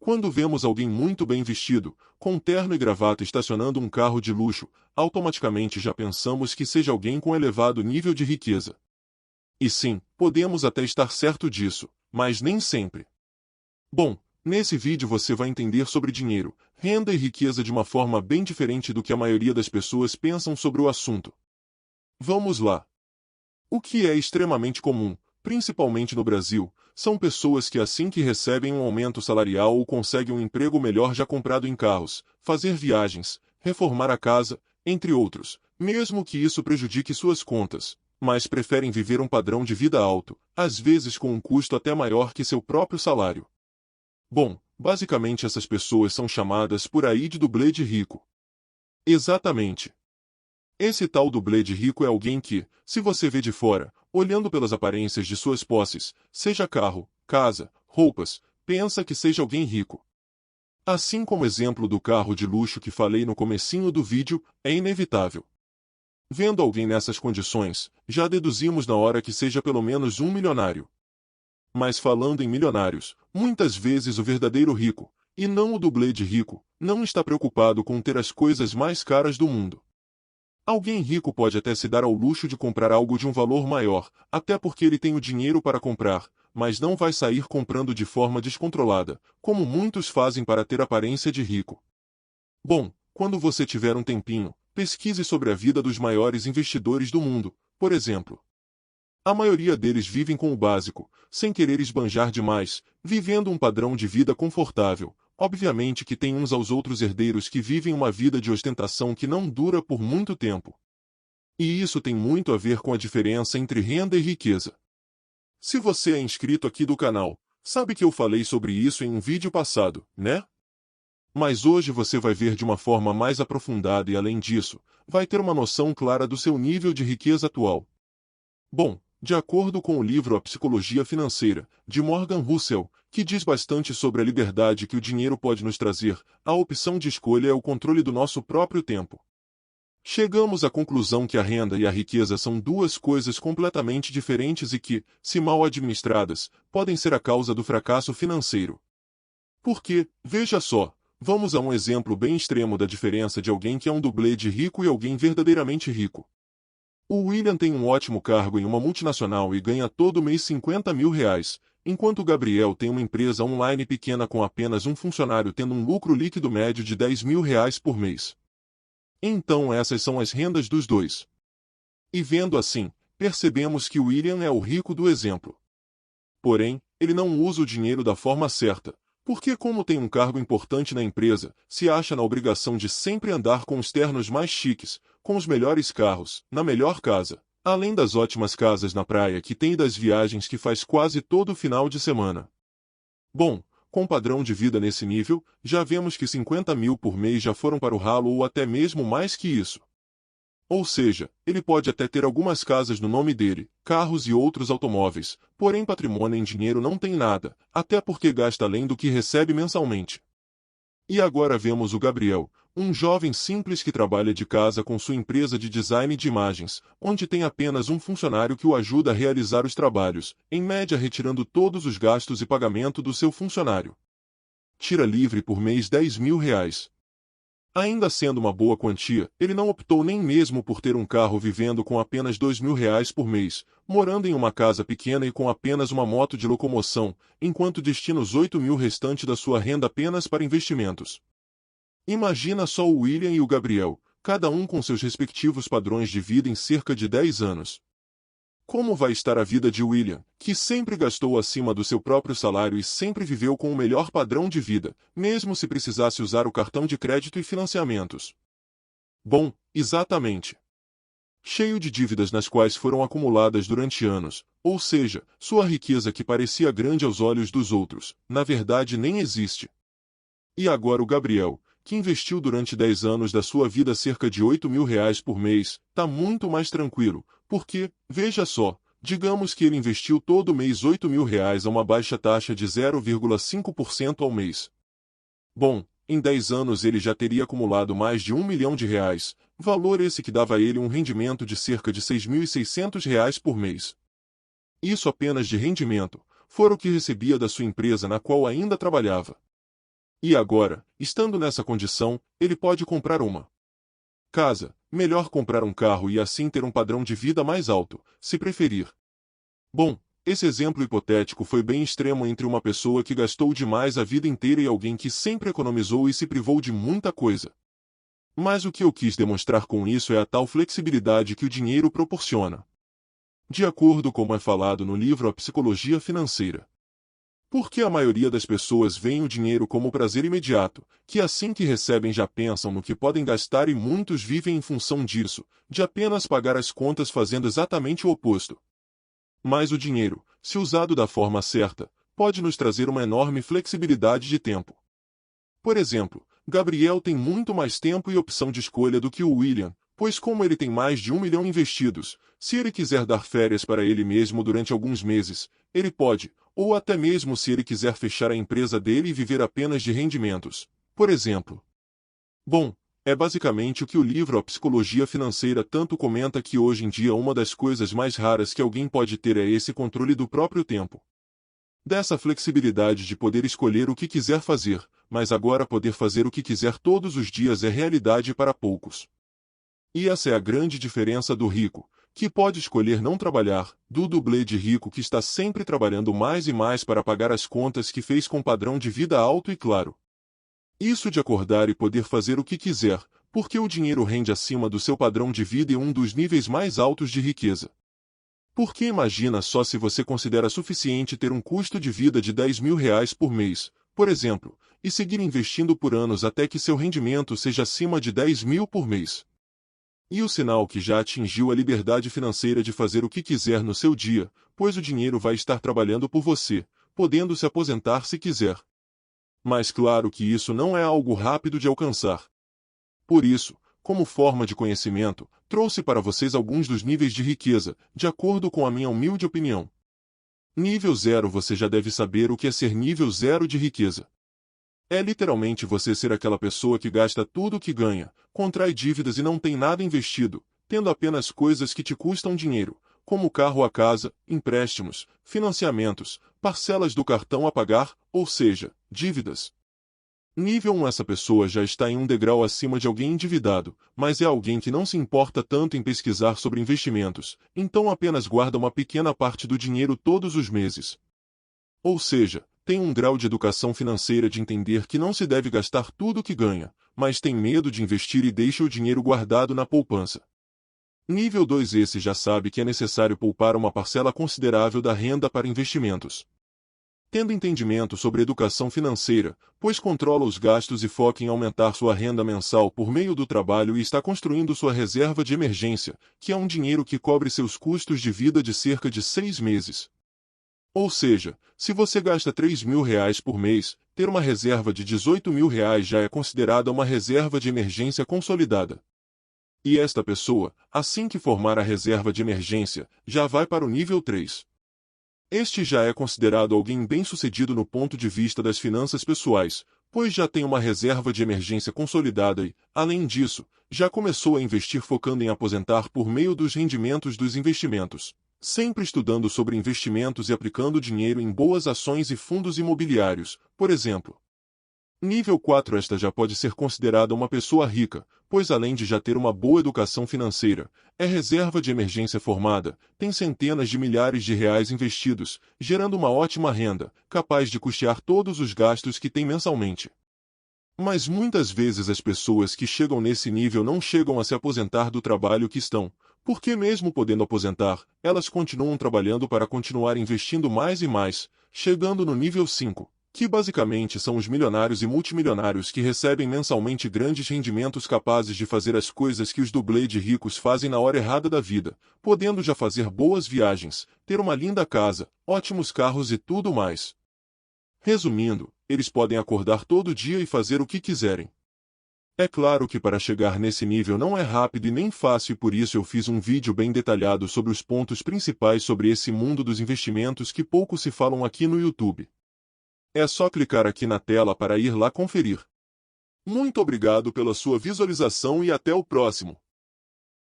Quando vemos alguém muito bem vestido, com terno e gravata estacionando um carro de luxo, automaticamente já pensamos que seja alguém com elevado nível de riqueza. E sim, podemos até estar certo disso, mas nem sempre. Bom, nesse vídeo você vai entender sobre dinheiro, renda e riqueza de uma forma bem diferente do que a maioria das pessoas pensam sobre o assunto. Vamos lá. O que é extremamente comum, principalmente no Brasil, são pessoas que assim que recebem um aumento salarial ou conseguem um emprego melhor já comprado em carros, fazer viagens, reformar a casa, entre outros, mesmo que isso prejudique suas contas, mas preferem viver um padrão de vida alto, às vezes com um custo até maior que seu próprio salário. Bom, basicamente essas pessoas são chamadas por aí de dublê de rico. Exatamente. Esse tal dublê de rico é alguém que, se você vê de fora, olhando pelas aparências de suas posses, seja carro, casa, roupas, pensa que seja alguém rico. Assim como o exemplo do carro de luxo que falei no comecinho do vídeo, é inevitável. Vendo alguém nessas condições, já deduzimos na hora que seja pelo menos um milionário. Mas falando em milionários, muitas vezes o verdadeiro rico, e não o dublê de rico, não está preocupado com ter as coisas mais caras do mundo. Alguém rico pode até se dar ao luxo de comprar algo de um valor maior, até porque ele tem o dinheiro para comprar, mas não vai sair comprando de forma descontrolada, como muitos fazem para ter aparência de rico. Bom, quando você tiver um tempinho, pesquise sobre a vida dos maiores investidores do mundo, por exemplo. A maioria deles vivem com o básico, sem querer esbanjar demais, vivendo um padrão de vida confortável. Obviamente que tem uns aos outros herdeiros que vivem uma vida de ostentação que não dura por muito tempo. E isso tem muito a ver com a diferença entre renda e riqueza. Se você é inscrito aqui do canal, sabe que eu falei sobre isso em um vídeo passado, né? Mas hoje você vai ver de uma forma mais aprofundada e além disso, vai ter uma noção clara do seu nível de riqueza atual. Bom, de acordo com o livro A Psicologia Financeira, de Morgan Housel, que diz bastante sobre a liberdade que o dinheiro pode nos trazer, a opção de escolha é o controle do nosso próprio tempo. Chegamos à conclusão que a renda e a riqueza são duas coisas completamente diferentes e que, se mal administradas, podem ser a causa do fracasso financeiro. Porque, veja só, vamos a um exemplo bem extremo da diferença de alguém que é um dublê de rico e alguém verdadeiramente rico. O William tem um ótimo cargo em uma multinacional e ganha todo mês R$ 50 mil, enquanto o Gabriel tem uma empresa online pequena com apenas um funcionário tendo um lucro líquido médio de R$ 10 mil por mês. Então essas são as rendas dos dois. E vendo assim, percebemos que o William é o rico do exemplo. Porém, ele não usa o dinheiro da forma certa, porque como tem um cargo importante na empresa, se acha na obrigação de sempre andar com os ternos mais chiques, com os melhores carros, na melhor casa, além das ótimas casas na praia que tem e das viagens que faz quase todo final de semana. Bom, com padrão de vida nesse nível, já vemos que 50 mil por mês já foram para o ralo ou até mesmo mais que isso. Ou seja, ele pode até ter algumas casas no nome dele, carros e outros automóveis, porém patrimônio em dinheiro não tem nada, até porque gasta além do que recebe mensalmente. E agora vemos o Gabriel, um jovem simples que trabalha de casa com sua empresa de design de imagens, onde tem apenas um funcionário que o ajuda a realizar os trabalhos, em média retirando todos os gastos e pagamento do seu funcionário. Tira livre por mês R$ 10 mil. Ainda sendo uma boa quantia, ele não optou nem mesmo por ter um carro vivendo com apenas R$ 2 mil por mês, morando em uma casa pequena e com apenas uma moto de locomoção, enquanto destina os R$ 8 mil restante da sua renda apenas para investimentos. Imagina só o William e o Gabriel, cada um com seus respectivos padrões de vida em cerca de 10 anos. Como vai estar a vida de William, que sempre gastou acima do seu próprio salário e sempre viveu com o melhor padrão de vida, mesmo se precisasse usar o cartão de crédito e financiamentos? Bom, exatamente. Cheio de dívidas nas quais foram acumuladas durante anos, ou seja, sua riqueza que parecia grande aos olhos dos outros, na verdade nem existe. E agora o Gabriel, que investiu durante 10 anos da sua vida cerca de R$ 8 mil por mês, está muito mais tranquilo, porque, veja só, digamos que ele investiu todo mês R$ 8 mil a uma baixa taxa de 0,5% ao mês. Bom, em 10 anos ele já teria acumulado mais de R$ 1 milhão, valor esse que dava a ele um rendimento de cerca de R$ 6.600 por mês. Isso apenas de rendimento, fora o que recebia da sua empresa na qual ainda trabalhava. E agora, estando nessa condição, ele pode comprar uma casa, melhor comprar um carro e assim ter um padrão de vida mais alto, se preferir. Bom, esse exemplo hipotético foi bem extremo entre uma pessoa que gastou demais a vida inteira e alguém que sempre economizou e se privou de muita coisa. Mas o que eu quis demonstrar com isso é a tal flexibilidade que o dinheiro proporciona. De acordo com como é falado no livro A Psicologia Financeira. Porque a maioria das pessoas veem o dinheiro como prazer imediato, que assim que recebem já pensam no que podem gastar e muitos vivem em função disso, de apenas pagar as contas fazendo exatamente o oposto. Mas o dinheiro, se usado da forma certa, pode nos trazer uma enorme flexibilidade de tempo. Por exemplo, Gabriel tem muito mais tempo e opção de escolha do que o William, pois como ele tem mais de 1 milhão investidos, se ele quiser dar férias para ele mesmo durante alguns meses, ele pode, ou até mesmo se ele quiser fechar a empresa dele e viver apenas de rendimentos, por exemplo. Bom, é basicamente o que o livro A Psicologia Financeira tanto comenta, que hoje em dia uma das coisas mais raras que alguém pode ter é esse controle do próprio tempo. Dessa flexibilidade de poder escolher o que quiser fazer, mas agora poder fazer o que quiser todos os dias é realidade para poucos. E essa é a grande diferença do rico, que pode escolher não trabalhar, do dublê de rico que está sempre trabalhando mais e mais para pagar as contas que fez com padrão de vida alto e claro. Isso de acordar e poder fazer o que quiser, porque o dinheiro rende acima do seu padrão de vida e um dos níveis mais altos de riqueza. Porque imagina só se você considera suficiente ter um custo de vida de R$ 10.000 por mês, por exemplo, e seguir investindo por anos até que seu rendimento seja acima de 10.000 por mês. E o sinal que já atingiu a liberdade financeira de fazer o que quiser no seu dia, pois o dinheiro vai estar trabalhando por você, podendo se aposentar se quiser. Mas claro que isso não é algo rápido de alcançar. Por isso, como forma de conhecimento, trouxe para vocês alguns dos níveis de riqueza, de acordo com a minha humilde opinião. Nível 0. Você já deve saber o que é ser nível 0 de riqueza. É literalmente você ser aquela pessoa que gasta tudo o que ganha, contrai dívidas e não tem nada investido, tendo apenas coisas que te custam dinheiro, como carro a casa, empréstimos, financiamentos, parcelas do cartão a pagar, ou seja, dívidas. Nível 1. Essa pessoa já está em um degrau acima de alguém endividado, mas é alguém que não se importa tanto em pesquisar sobre investimentos, então apenas guarda uma pequena parte do dinheiro todos os meses. Ou seja, tem um grau de educação financeira de entender que não se deve gastar tudo o que ganha, mas tem medo de investir e deixa o dinheiro guardado na poupança. Nível 2. Esse já sabe que é necessário poupar uma parcela considerável da renda para investimentos. Tendo entendimento sobre educação financeira, pois controla os gastos e foca em aumentar sua renda mensal por meio do trabalho e está construindo sua reserva de emergência, que é um dinheiro que cobre seus custos de vida de cerca de 6 meses. Ou seja, se você gasta R$ 3.000 por mês, ter uma reserva de R$ 18.000 já é considerada uma reserva de emergência consolidada. E esta pessoa, assim que formar a reserva de emergência, já vai para o nível 3. Este já é considerado alguém bem-sucedido no ponto de vista das finanças pessoais, pois já tem uma reserva de emergência consolidada e, além disso, já começou a investir focando em aposentar por meio dos rendimentos dos investimentos, sempre estudando sobre investimentos e aplicando dinheiro em boas ações e fundos imobiliários, por exemplo. Nível 4. Esta já pode ser considerada uma pessoa rica, pois além de já ter uma boa educação financeira, é reserva de emergência formada, tem centenas de milhares de reais investidos, gerando uma ótima renda, capaz de custear todos os gastos que tem mensalmente. Mas muitas vezes as pessoas que chegam nesse nível não chegam a se aposentar do trabalho que estão, porque mesmo podendo aposentar, elas continuam trabalhando para continuar investindo mais e mais, chegando no nível 5. Que basicamente são os milionários e multimilionários que recebem mensalmente grandes rendimentos capazes de fazer as coisas que os dublê de ricos fazem na hora errada da vida, podendo já fazer boas viagens, ter uma linda casa, ótimos carros e tudo mais. Resumindo, eles podem acordar todo dia e fazer o que quiserem. É claro que para chegar nesse nível não é rápido e nem fácil, e por isso eu fiz um vídeo bem detalhado sobre os pontos principais sobre esse mundo dos investimentos que pouco se falam aqui no YouTube. É só clicar aqui na tela para ir lá conferir. Muito obrigado pela sua visualização e até o próximo.